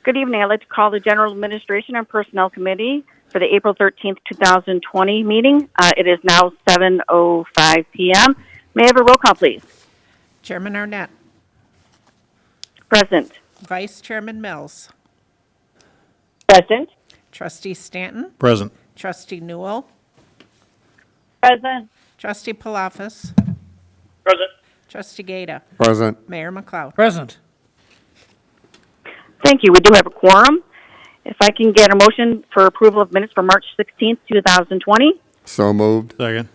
Good evening. I'd like to call the General Administration and Personnel Committee for the April 13th, 2020 meeting. It is now 7:05 p.m. May I have a roll call, please? Chairman Arnett, Present. Vice Chairman Mills, Present. Trustee Stanton, Present. Trustee Newell, Present. Trustee Palafis, Present. Trustee Gata, Present. Mayor McLeod. Present. Thank you. We do have a quorum. If I can get a motion for approval of minutes for March 16th, 2020. So moved. Second.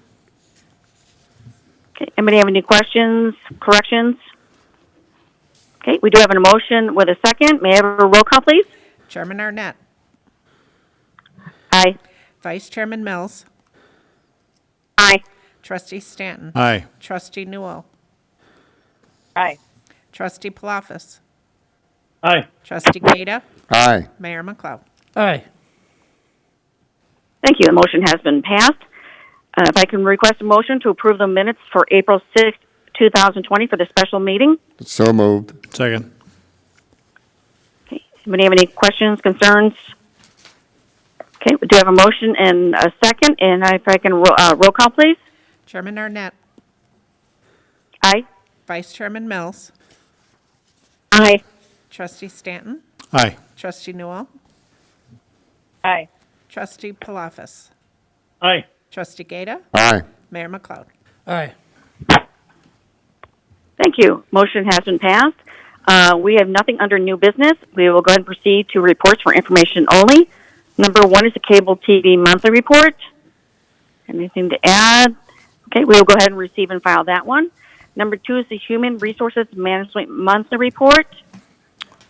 Okay. Anybody have any questions, corrections? Okay. We do have a motion with a second. May I have a roll call, please? Chairman Arnett, Aye. Vice Chairman Mills, Aye. Trustee Stanton, Aye. Trustee Newell, Aye. Trustee Palafis, Aye. Trustee Gata, Aye. Mayor McLeod. Aye. Thank you. The motion has been passed. If I can request a motion to approve the minutes for April 6th, 2020 for the special meeting. So moved. Second. Okay. Anybody have any questions, concerns? Okay. We do have a motion and a second. And if I can roll call, please. Chairman Arnett, Aye. Vice Chairman Mills, Aye. Trustee Stanton, Aye. Trustee Newell, Aye. Trustee Palafis, Aye. Trustee Gata, Aye. Mayor McLeod. Aye. Thank you. Motion has been passed. We have nothing under new business. We will go ahead and proceed to reports for information only. Number one is the cable TV monthly report. Anything to add? Okay, we will go ahead and receive and file that one. Number two is the Human Resources Management monthly report.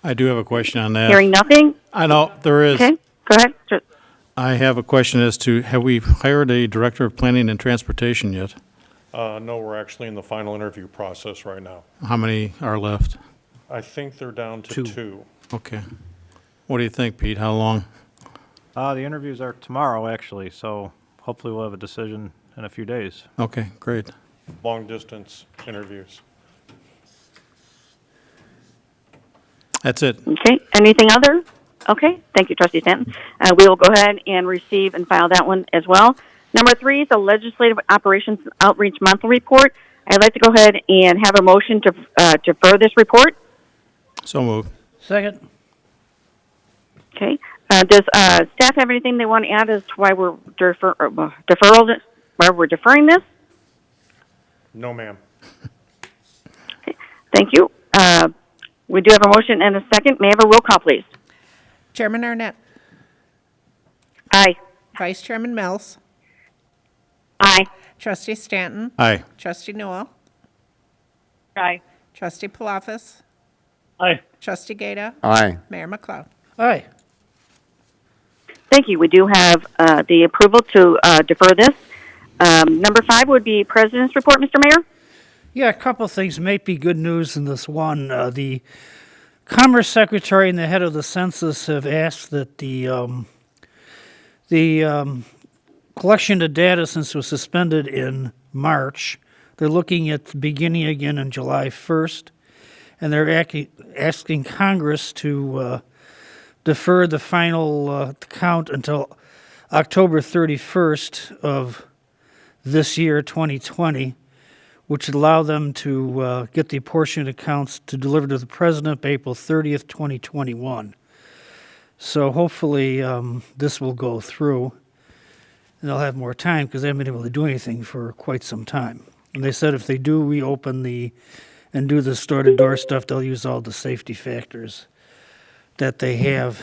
I do have a question on that. Hearing nothing. I know there is. Okay, go ahead. Sure. I have a question as to, have we hired a director of planning and transportation yet? No, we're actually in the final interview process right now. How many are left? I think they're down to two. Okay. What do you think, Pete? How long? The interviews are tomorrow, actually, so hopefully we'll have a decision in a few days. Okay, great. Long distance interviews. That's it. Okay, anything other? Okay, thank you, Trustee Stanton. We will go ahead and receive and file that one as well. Number three is the Legislative Operations Outreach Monthly Report. I'd like to go ahead and have a motion to defer this report. So moved. Second. Okay. Does staff have anything they want to add as to why we're why we're deferring this? No, ma'am. Okay. Thank you. We do have a motion and a second. May I have a roll call, please? Chairman Arnett, Aye. Vice Chairman Mills, Aye. Trustee Stanton, Aye. Trustee Newell, Aye. Trustee Palafis, Aye. Trustee Gata, Aye. Mayor McLeod. Aye. Thank you. We do have the approval to defer this. Number five would be President's Report, Mr. Mayor. Yeah, a couple of things might be good news in this one. The Commerce Secretary and the head of the census have asked that the collection of data, since it was suspended in March, they're looking at beginning again on July 1st, and they're asking Congress to defer the final count until October 31st of this year, 2020, which would allow them to get the apportioned accounts to deliver to the President by April 30th, 2021. So hopefully this will go through, and they'll have more time because they haven't been able to do anything for quite some time. And they said if they do reopen and do the store-to-door stuff, they'll use all the safety factors that they have.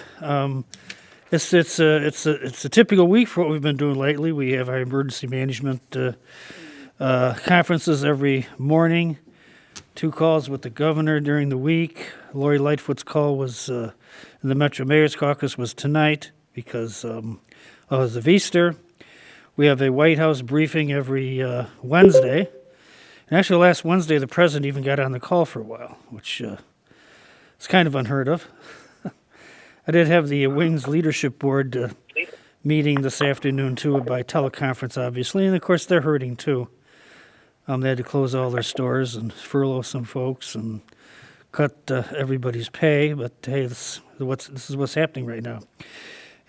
It's a typical week for what we've been doing lately. We have our emergency management conferences every morning, 2 calls with the governor during the week. Lori Lightfoot's call was in the Metro Mayor's Caucus was tonight because of Easter. We have a White House briefing every Wednesday. And actually, last Wednesday, the president even got on the call for a while, which is kind of unheard of. I did have the Wings Leadership Board meeting this afternoon, too, by teleconference, obviously. And, of course, they're hurting, too. They had to close all their stores and furlough some folks and cut everybody's pay, but hey, this is what's happening right now.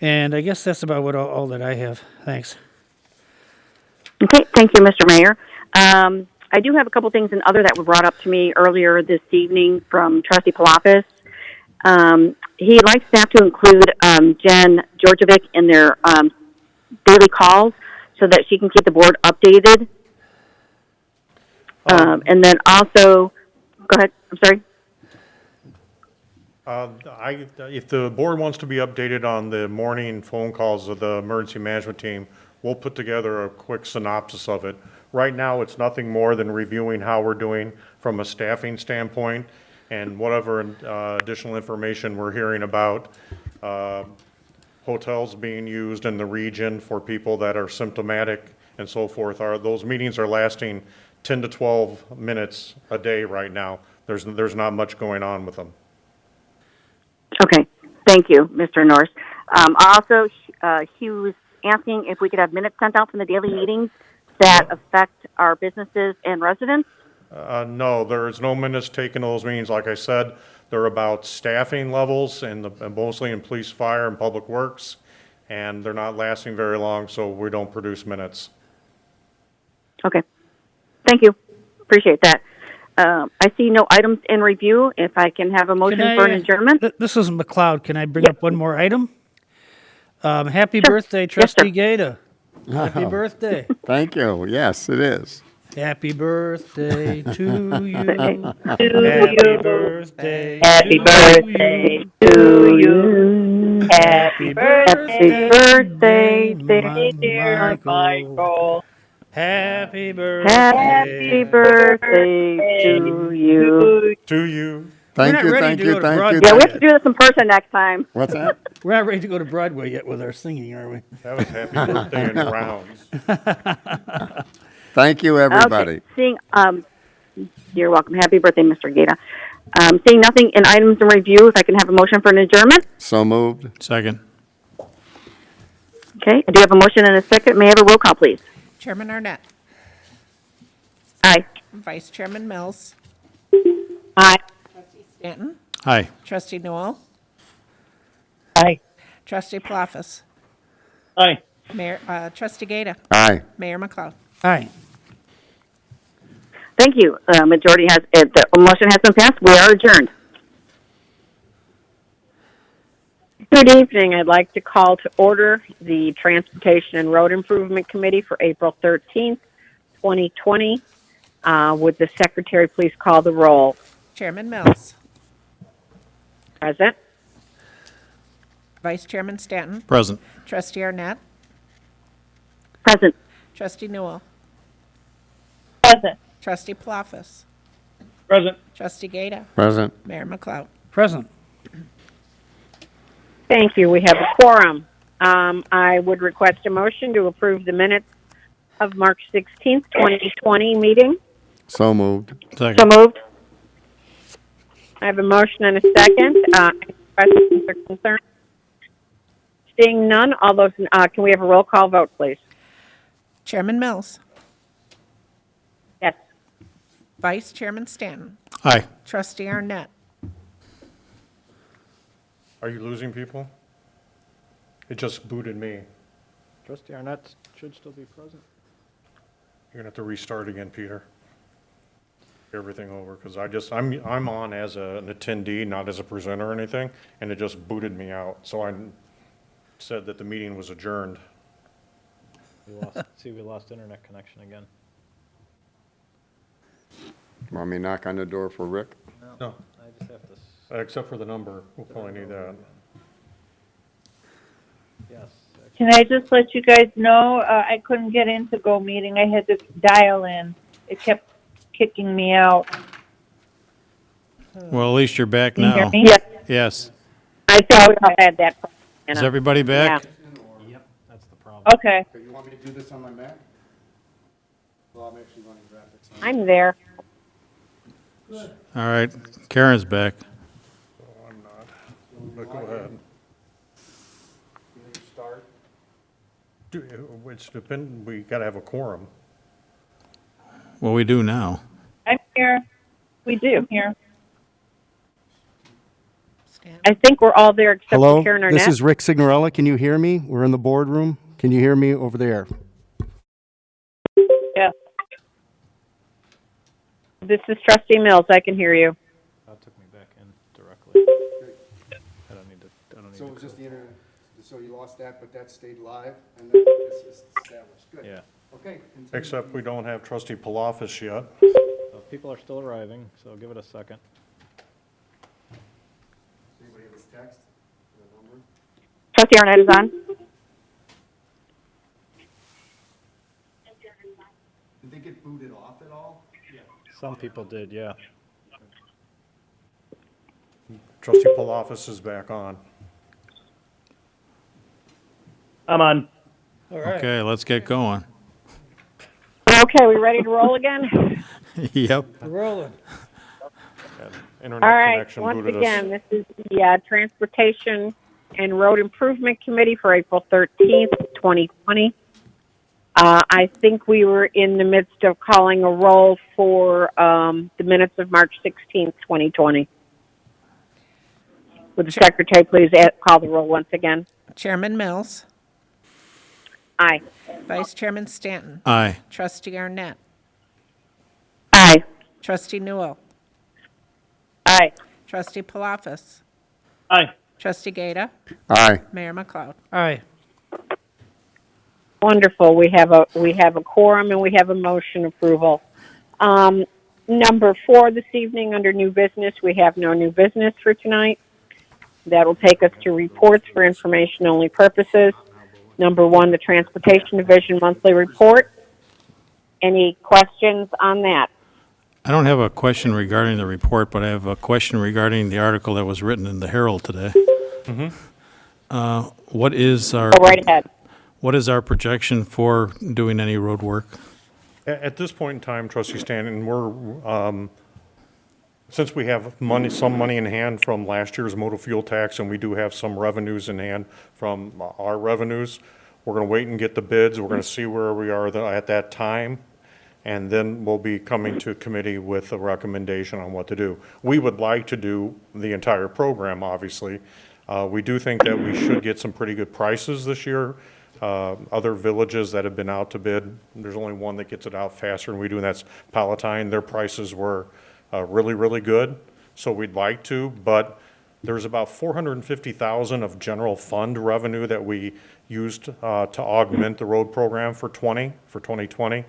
And I guess that's about all that I have. Thanks. Okay, thank you, Mr. Mayor. I do have a couple things in other that were brought up to me earlier this evening from Trustee Palafis. He'd like staff to include Jen Georgievic in their daily calls so that she can keep the board updated. And then also, go ahead, I'm sorry. If the board wants to be updated on the morning phone calls of the emergency management team, we'll put together a quick synopsis of it. Right now, it's nothing more than reviewing how we're doing from a staffing standpoint and whatever additional information we're hearing about hotels being used in the region for people that are symptomatic and so forth. Those meetings are lasting 10 to 12 minutes a day right now. There's not much going on with them. Okay, thank you, Mr. Norris. Also, he was asking if we could have minutes sent out from the daily meetings that affect our businesses and residents. No, there is no minutes taken of those meetings. Like I said, they're about staffing levels and mostly in police, fire, and public works, and they're not lasting very long, so we don't produce minutes. Okay, thank you. Appreciate that. I see no items in review. If I can have a motion for an adjournment. This is McLeod. Can I bring up one more item? Happy birthday, Trustee Gata. Happy birthday. Thank you. Yes, it is. Happy birthday to you. Happy Happy birthday to you. Happy birthday, birthday, dear Michael. Happy birthday. Happy birthday to you. To you. Thank not you, ready thank to you, go to thank you. Broadway. Yeah, we thank have to do this in person next time. What's that? We're not ready to go to Broadway yet with our singing, are we? That was happy birthday in rounds. Thank you, everybody. Okay. Seeing, you're welcome. Happy birthday, Mr. Gata. Seeing nothing in items in review, if I can have a motion for an adjournment. So moved. Second. Okay, I do have a motion and a second. May I have a roll call, please? Chairman Arnett, Aye. Vice Chairman Mills, Aye. Stanton, Aye. Trustee Newell, Aye. Trustee Palafis, Aye. Mayor, Trustee Gata, Aye. Mayor McLeod. Aye. Thank you. Majority has, the motion has been passed. We are adjourned. Good evening. I'd like to call to order the Transportation and Road Improvement Committee for April 13th, 2020. Would the secretary please call the roll? Chairman Mills, Present. Vice Chairman Stanton, Present. Trustee Arnett, Present. Trustee Newell, Present. Trustee Palafis, Present. Trustee Gata, Present. Mayor McLeod. Present. Thank you. We have a quorum. I would request a motion to approve the minutes of March 16th, 2020 meeting. So moved. So Second. moved. I have a motion and a second. Any questions or concerns? Seeing none, all those, can we have a roll call vote, please? Chairman Mills, Yes. Vice Chairman Stanton, Aye. Trustee Arnett, Are you losing people? It just booted me. Trustee Arnett should still be present. You're gonna have to restart again, Peter. Everything over, because I'm on as an attendee, not as a presenter or anything, and it just booted me out. So I said that the meeting was adjourned. We lost internet connection again. Want me to knock on the door for Rick? No, I just have to, except for the number, we'll probably need that. yes. Can I just let you guys know, I couldn't get into Go Meeting. I had to dial in. It kept kicking me out. Well, at least you're back Can you hear now. me? Yes. Yes. I thought we all had that. Is everybody back? That's the problem. Okay. You want me to do this on my Mac? Well, I'm actually running graphics. I'm there. All right. Karen's back. I'm not, but go ahead. It's depend, we gotta have a quorum. Well, we do now. I'm here. We do here. I think we're all there except Hello, for Karen this Arnett. is Rick Signorella. Can you hear me? We're in the boardroom. Can you hear me over there? Yes. This is Trustee Mills. I can hear you. That took me back in directly. I don't need to. So it was just the internet, so you lost that, but that stayed live, and then this is established. Good. Yeah. Okay. continue. Except we don't have trustee Palafis yet. People are still arriving, so give it a second. Does anybody have his text, the number? Trustee Arnett is on. Did they get booted off at all? Some people did, yeah. Trustee Palafis is back on. I'm on. All right. Okay, let's get going. Okay, we ready to roll again? Yep. We're rolling. Internet All right, connection once booted us. again, this is the Transportation and Road Improvement Committee for April 13th, 2020. I think we were in the midst of calling a roll for the minutes of March 16th, 2020. Would the secretary please call the roll once again? Chairman Mills, Aye. Vice Chairman Stanton, Aye. Trustee Arnett, Aye. Trustee Newell, Aye. Trustee Palafis, Aye. Trustee Gata, Aye. Mayor McLeod. Aye. Wonderful. We have a quorum and we have a motion approval. Number 4 this evening under new business, we have no new business for tonight. That'll take us to reports for information only purposes. Number 1, the Transportation Division monthly report. Any questions on that? I don't have a question regarding the report, but I have a question regarding the article that was written in the Herald today. What is our Go right ahead. what is our projection for doing any road work? At this point in time, trustee Stanton, we're, since we have money, some money in hand from last year's motor fuel tax, and we do have some revenues in hand from our revenues, we're gonna wait and get the bids, we're gonna see where we are at that time, and then we'll be coming to committee with a recommendation on what to do. We would like to do the entire program, obviously. We do think that we should get some pretty good prices this year. Other villages that have been out to bid, there's only one that gets it out faster than we do, and that's Palatine. Their prices were really, really good, so we'd like to, but there's about 450,000 of general fund revenue that we used to augment the road program for 2020.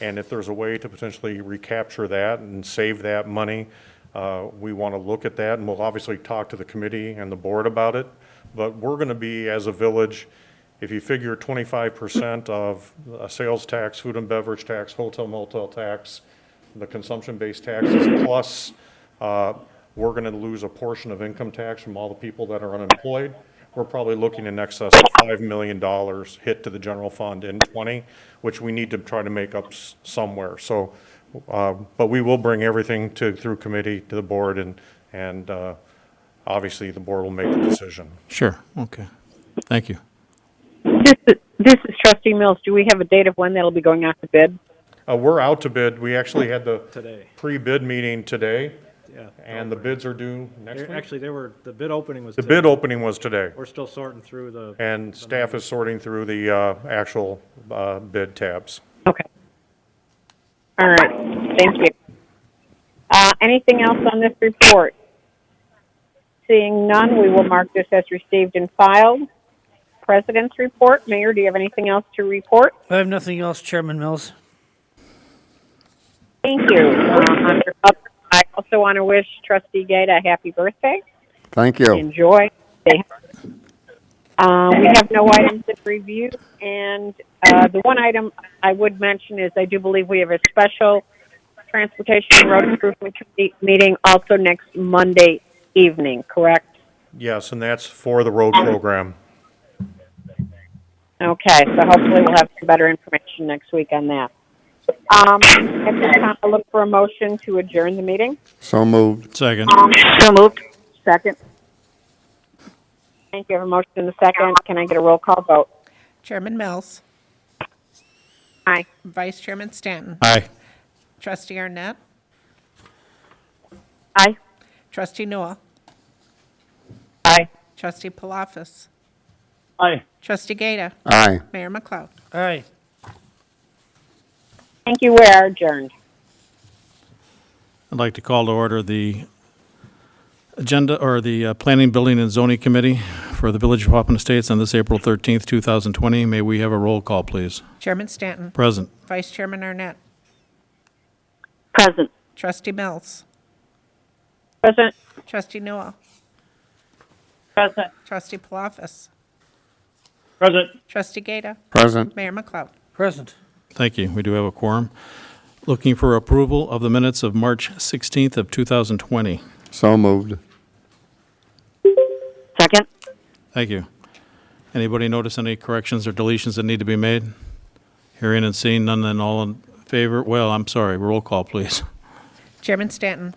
And if there's a way to potentially recapture that and save that money, we want to look at that, and we'll obviously talk to the committee and the board about it. But we're going to be, as a village, if you figure 25% of a sales tax, food and beverage tax, hotel motel tax, the consumption-based taxes, plus we're going to lose a portion of income tax from all the people that are unemployed. We're probably looking in excess of $5 million hit to the general fund in 20, which we need to try to make up somewhere. So, but we will bring everything through committee to the board, and obviously the board will make the decision. Sure, okay. Thank you. This is Trustee Mills. Do we have a date of when that'll be going out to bid? We're out to bid. We actually had the Today. pre-bid meeting today, Yeah. and the bids are due next week. Actually, the bid opening was The today. bid opening was today, We're still sorting through the. and staff is sorting through the actual bid tabs. Okay. All right. Thank you. Anything else on this report? Seeing none, we will mark this as received and filed. President's report. Mayor, do you have anything else to report? I have nothing else, Chairman Mills. Thank you. I also want to wish Trustee Gata a happy birthday. Thank you. Enjoy. We have no items to review, and the one item I would mention is I do believe we have a special Transportation and Road Improvement Committee meeting also next Monday evening, correct? Yes, and that's for the road program. Okay, so hopefully we'll have some better information next week on that. At this time, I look for a motion to adjourn the meeting. So moved. Second. So moved. Second. Thank you. I have a motion in the second. Can I get a roll call vote? Chairman Mills, Aye. Vice Chairman Stanton, Aye. Trustee Arnett, Aye. Trustee Newell, Trustee Palafis. Aye. Trustee Gata. Aye. Mayor McLeod. Aye. Thank you. We are adjourned. I'd like to call to order the agenda, or the Planning, Building, and Zoning Committee for the Village of Hoffman Estates on this April 13th, 2020. May we have a roll call, please? Chairman Stanton. Present. Vice Chairman Arnett. Present. Trustee Mills. Present. Trustee Newell. Present. Trustee Palafis. Present. Trustee Gata. Present. Mayor McLeod. Present. Thank you. We do have a quorum. Looking for approval of the minutes of March 16th of 2020. So moved. Second. Thank you. Anybody notice any corrections or deletions that need to be made? Hearing and seeing none, then all in favor? Well, I'm sorry. Roll call, please. Chairman Stanton.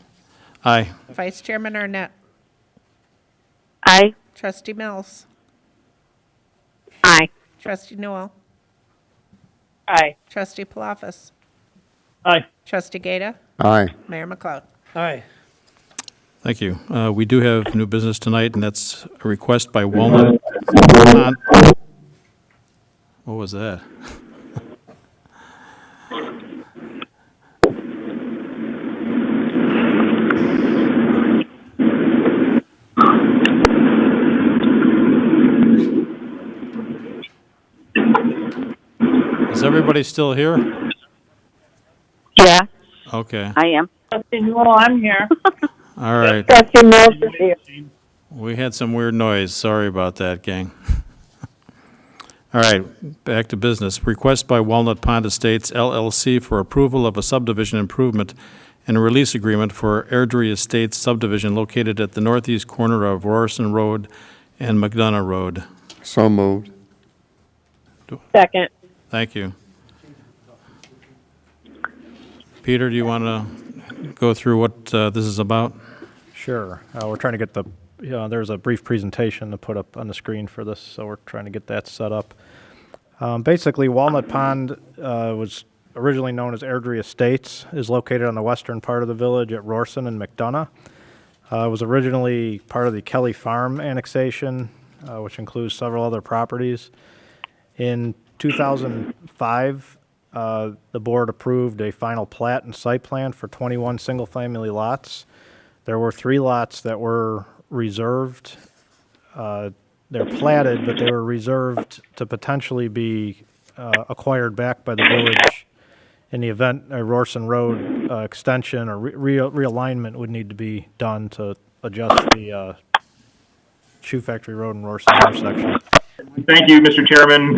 Aye. Vice Chairman Arnett. Aye. Trustee Mills. Aye. Trustee Newell. Aye. Trustee Palafis. Aye. Trustee Gata. Aye. Mayor McLeod. Aye. Thank you. We do have new business tonight, and that's a request by Walnut Pond. What was that? Is everybody still here? Yeah, Okay. I am. Trustee Newell, I'm here. All right. Trustee Mills is here. We had some weird noise. Sorry about that, gang. All right, back to business. Request by Walnut Pond Estates LLC for approval of a subdivision improvement and a release agreement for Airdrie Estates subdivision located at the northeast corner of Rorson Road and McDonough Road. So moved. Second. Thank you. Peter, do you want to go through what this is about? Sure. We're trying to get there's a brief presentation to put up on the screen for this, so we're trying to get that set up. Basically, Walnut Pond was originally known as Airdrie Estates, is located on the western part of the village at Rorson and McDonough. It was originally part of the Kelly Farm annexation, which includes several other properties. In 2005, the board approved a final plat and site plan for 21 single-family lots. There were 3 lots that were reserved. They're platted, but they were reserved to potentially be acquired back by the village in the event a Rorson Road extension or realignment would need to be done to adjust the Shoe Factory Road and Rorson intersection. Thank you, Mr. Chairman.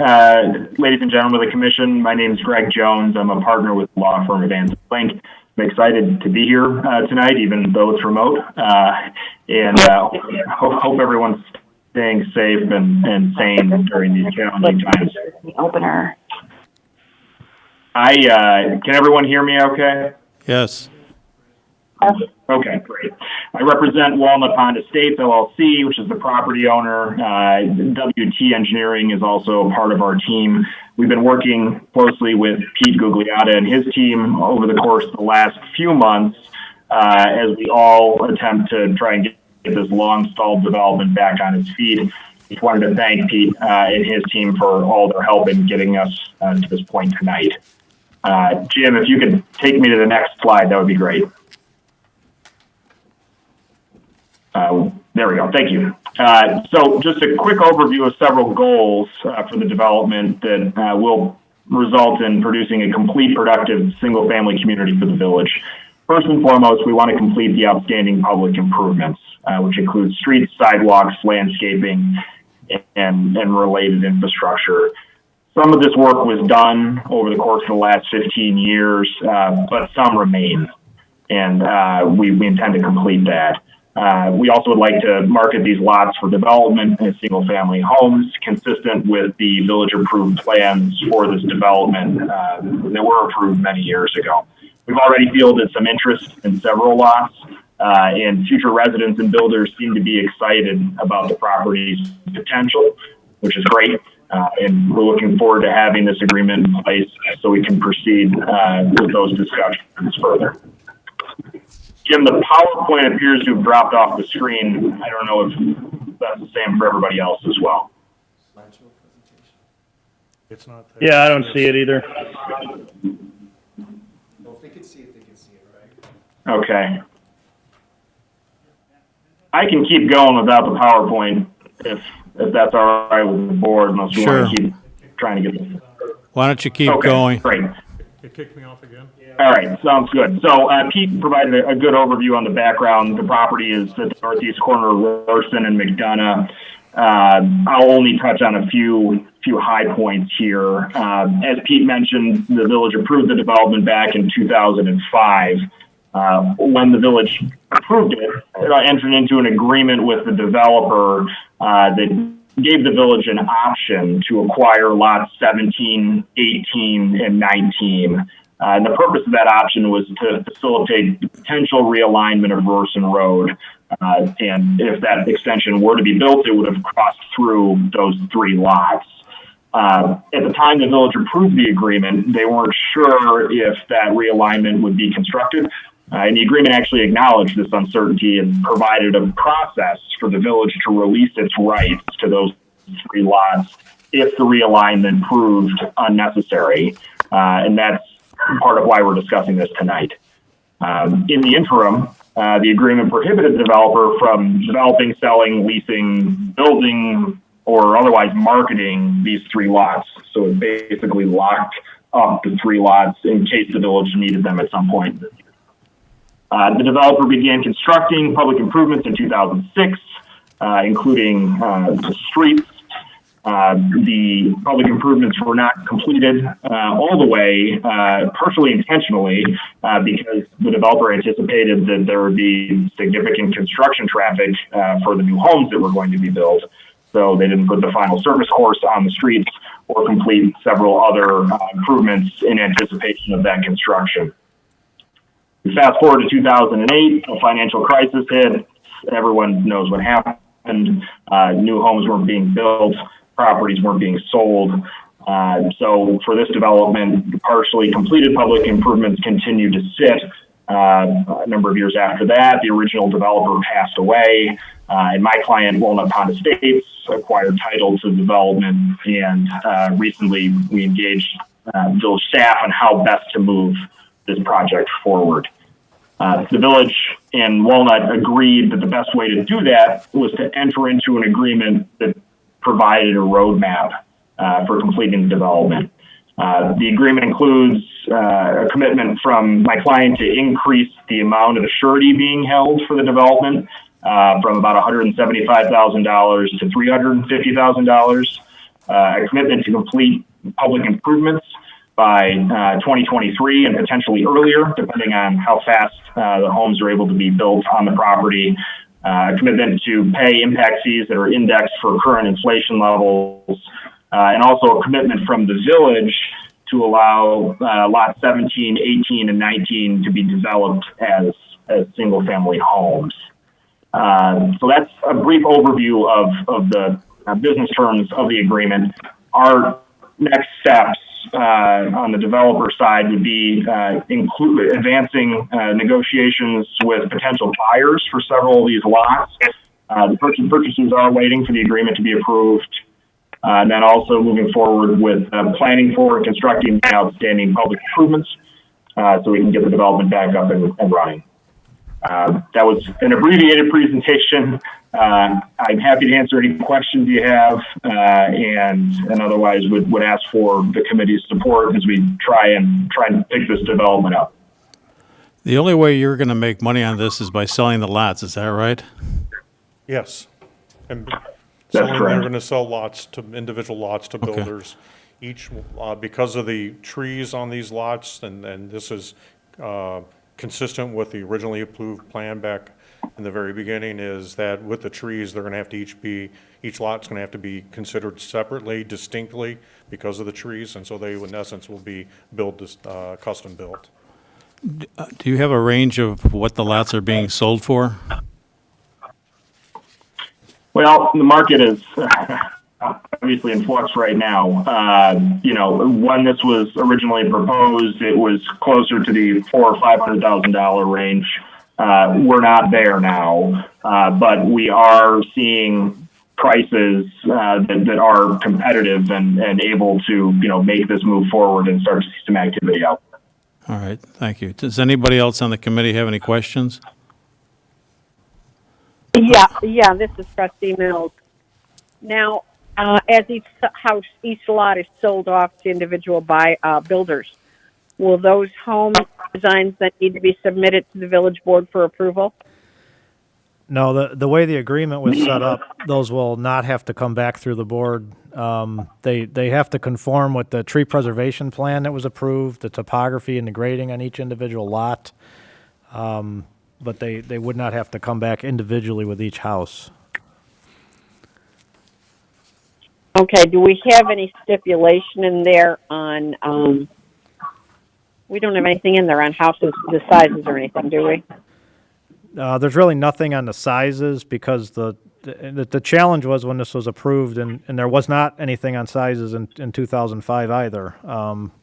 Ladies and gentlemen of the commission, my name is Greg Jones. I'm a partner with the law firm of Anson Link. I'm excited to be here tonight, even though it's remote, and hope everyone's staying safe and sane during these challenging times. The opener. Can everyone hear me okay? Yes. Okay, great. I represent Walnut Pond Estates LLC, which is the property owner. WT Engineering is also part of our team. We've been working closely with Pete Gugliotta and his team over the course of the last few months as we all attempt to try and get this long-stalled development back on its feet. Just wanted to thank Pete and his team for all their help in getting us to this point tonight. Jim, if you could take me to the next slide, that would be great. There we go. Thank you. So just a quick overview of several goals for the development that will result in producing a complete, productive, single-family community for the village. First and foremost, we want to complete the outstanding public improvements, which include streets, sidewalks, landscaping, and related infrastructure. Some of this work was done over the course of the last 15 years, but some remain, and we intend to complete that. We also would like to market these lots for development as single-family homes, consistent with the village-approved plans for this development that were approved many years ago. We've already fielded some interest in several lots, and future residents and builders seem to be excited about the property's potential, which is great. And we're looking forward to having this agreement in place so we can proceed with those discussions further. Jim, the PowerPoint appears to have dropped off the screen. I don't know if that's the same for everybody else as well. It's not there. Yeah, I don't see it either. Well, if they could see it, they could see it, right? Okay. I can keep going without the PowerPoint if that's all right with the board, unless we want Sure. to keep trying to get this. Why don't you keep Okay, going? great. It kicked me off again? All right, sounds good. So Pete provided a good overview on the background. The property is at the northeast corner of Royston and McDonough. I'll only touch on a few high points here. As Pete mentioned, the village approved the development back in 2005. When the village approved it, it entered into an agreement with the developer that gave the village an option to acquire lots 17, 18, and 19. And the purpose of that option was to facilitate the potential realignment of Royston Road. And if that extension were to be built, it would have crossed through those 3 lots. At the time the village approved the agreement, they weren't sure if that realignment would be constructed. And the agreement actually acknowledged this uncertainty and provided a process for the village to release its rights to those 3 lots if the realignment proved unnecessary. And that's part of why we're discussing this tonight. In the interim, the agreement prohibited the developer from developing, selling, leasing, building, or otherwise marketing these 3 lots. So it basically locked up the 3 lots in case the village needed them at some point. The developer began constructing public improvements in 2006, including the streets. The public improvements were not completed all the way, partially intentionally, because the developer anticipated that there would be significant construction traffic for the new homes that were going to be built. So they didn't put the final surface course on the streets or complete several other improvements in anticipation of that construction. We fast forward to 2008, a financial crisis hit. Everyone knows what happened. New homes weren't being built. Properties weren't being sold. So for this development, partially completed public improvements continued to sit. A number of years after that, the original developer passed away, and my client, Walnut Pond Estates, acquired title to the development, and recently we engaged village staff on how best to move this project forward. The village and Walnut agreed that the best way to do that was to enter into an agreement that provided a roadmap for completing the development. The agreement includes a commitment from my client to increase the amount of the surety being held for the development from about $175,000 to $350,000, a commitment to complete public improvements by 2023 and potentially earlier, depending on how fast the homes are able to be built on the property. A commitment to pay impact fees that are indexed for current inflation levels, and also a commitment from the village to allow lots 17, 18, and 19 to be developed as single-family homes. So that's a brief overview of the business terms of the agreement. Our next steps on the developer side would be advancing negotiations with potential buyers for several of these lots. The purchasers are waiting for the agreement to be approved. And then also moving forward with planning for and constructing outstanding public improvements so we can get the development back up and running. That was an abbreviated presentation. I'm happy to answer any questions you have, and otherwise would ask for the committee's support as we try and pick this development up. The only way you're going to make money on this is by selling the lots, is that right? Yes. And That's they're correct. going to sell lots to individual lots to builders. Each, because of the trees on these lots, and this is consistent with the originally approved plan back in the very beginning, is that with the trees, they're going to have to each lot's going to have to be considered separately, distinctly, because of the trees, and so they, in essence, will be custom built. Do you have a range of what the lots are being sold for? Well, the market is obviously in flux right now. When this was originally proposed, it was closer to the $400,000 or $500,000 range. We're not there now, but we are seeing prices that are competitive and able to, make this move forward and start to see some activity out. All right, thank you. Does anybody else on the committee have any questions? Yeah, this is Trustee Mills. Now, as each lot is sold off to individual builders, will those home designs that need to be submitted to the village board for approval? No, the way the agreement was set up, those will not have to come back through the board. They have to conform with the tree preservation plan that was approved, the topography and the grading on each individual lot. But they would not have to come back individually with each house. Okay, do we have any stipulation in there on, we don't have anything in there on houses, the sizes or anything, do we? There's really nothing on the sizes because the challenge was when this was approved, and there was not anything on sizes in 2005 either.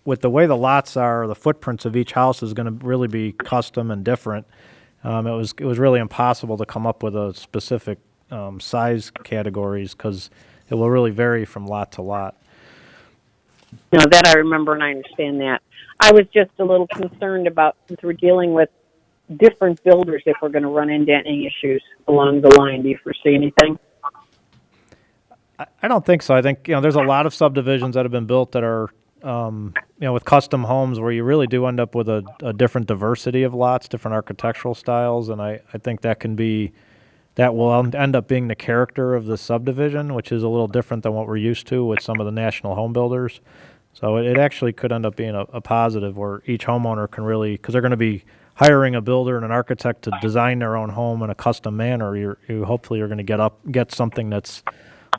With the way the lots are, the footprints of each house is going to really be custom and different. It was really impossible to come up with a specific size categories because it will really vary from lot to lot. No, that I remember and I understand that. I was just a little concerned about, since we're dealing with different builders, if we're going to run into any issues along the line. Do you foresee anything? I don't think so. I think, there's a lot of subdivisions that have been built that are, with custom homes where you really do end up with a different diversity of lots, different architectural styles, and I think that will end up being the character of the subdivision, which is a little different than what we're used to with some of the national home builders. So it actually could end up being a positive where each homeowner can really, because they're going to be hiring a builder and an architect to design their own home in a custom manner, you hopefully are going to get something that's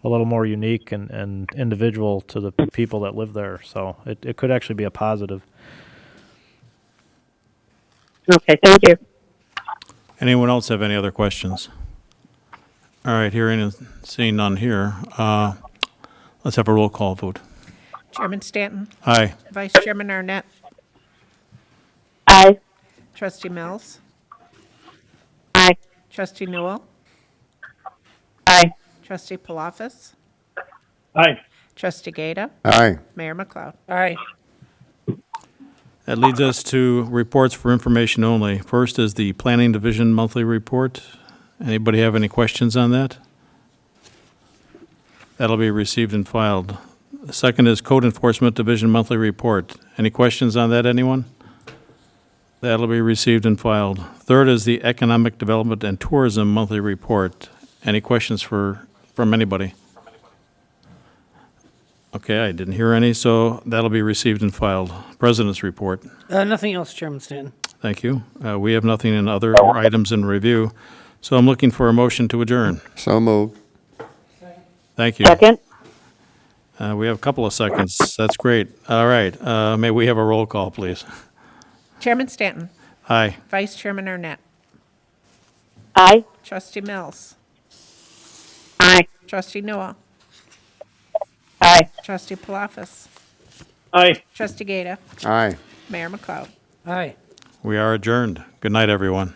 a little more unique and individual to the people that live there. So it could actually be a positive. Okay, thank you. Anyone else have any other questions? All right, hearing and seeing none here, let's have a roll call vote. Chairman Stanton? Aye. Vice Chairman Arnett? Aye. Trustee Mills? Aye. Trustee Newell? Aye. Trustee Palafis? Aye. Trustee Gata? Aye. Mayor McLeod? Aye. That leads us to reports for information only. First is the Planning Division Monthly Report. Anybody have any questions on that? That'll be received and filed. The second is Code Enforcement Division Monthly Report. Any questions on that, anyone? That'll be received and filed. Third is the Economic Development and Tourism Monthly Report. Any questions from anybody? Okay, I didn't hear any, so that'll be received and filed. President's report. Nothing else, Chairman Stanton. Thank you. We have nothing in other items in review, so I'm looking for a motion to adjourn. So moved. Thank you. Second? We have a couple of seconds. That's great. All right. May we have a roll call, please? Chairman Stanton? Aye. Vice Chairman Arnett? Aye. Trustee Mills? Aye. Trustee Newell? Aye. Trustee Palafis? Aye. Trustee Gata? Aye. Mayor McLeod? Aye. We are adjourned. Good night, everyone.